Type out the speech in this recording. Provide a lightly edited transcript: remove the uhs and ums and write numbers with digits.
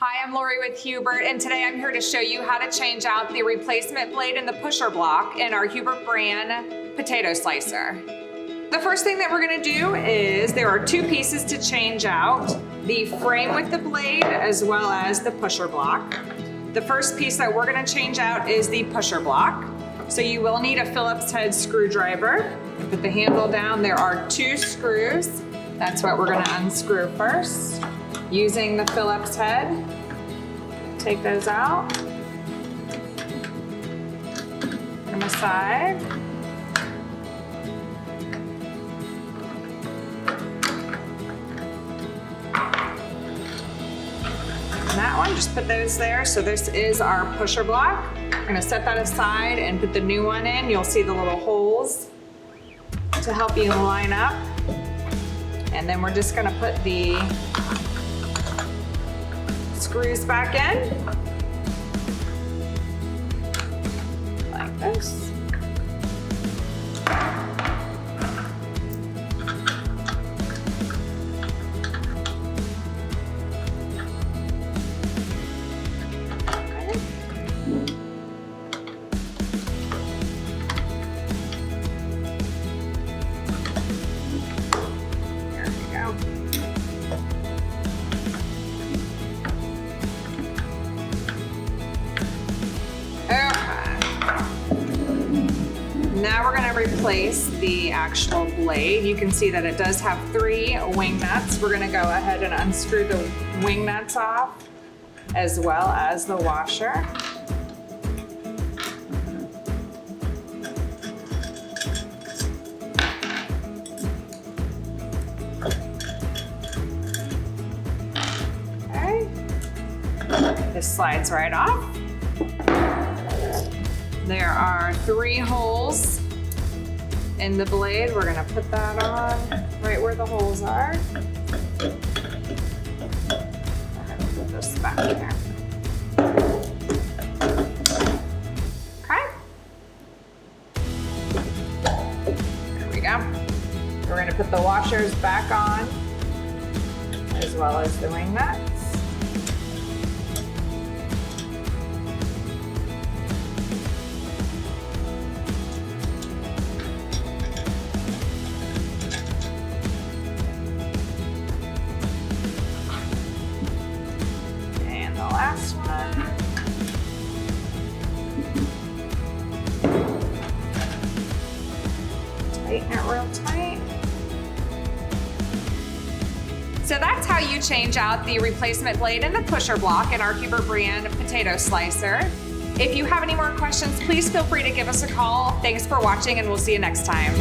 Hi, I'm Lori with Hubert, and today I'm here to show you how to change out the replacement blade and the pusher block in our Hubert Brand Potato Slicer. The first thing that we're gonna do is there are two pieces to change out, the frame with the blade as well as the pusher block. The first piece that we're gonna change out is the pusher block. So you will need a Phillips-head screwdriver. Put the handle down, there are two screws. That's what we're gonna unscrew first. Using the Phillips head, take those out, put them aside. And that one, just put those there. So this is our pusher block. We're gonna set that aside and put the new one in. You'll see the little holes to help you line up. And then we're just gonna put the screws back in, like this. Okay. There we go. Now we're gonna replace the actual blade. You can see that it does have 3 wing nuts. We're gonna go ahead and unscrew the wing nuts off as well as the washer. Okay, this slides right off. There are 3 holes in the blade. We're gonna put that on right where the holes are. And put this back there. Okay. There we go. We're gonna put the washers back on as well as the wing nuts. Last one. Tighten it real tight. So that's how you change out the replacement blade and the pusher block in our Hubert Brand Potato Slicer. If you have any more questions, please feel free to give us a call. Thanks for watching, and we'll see you next time.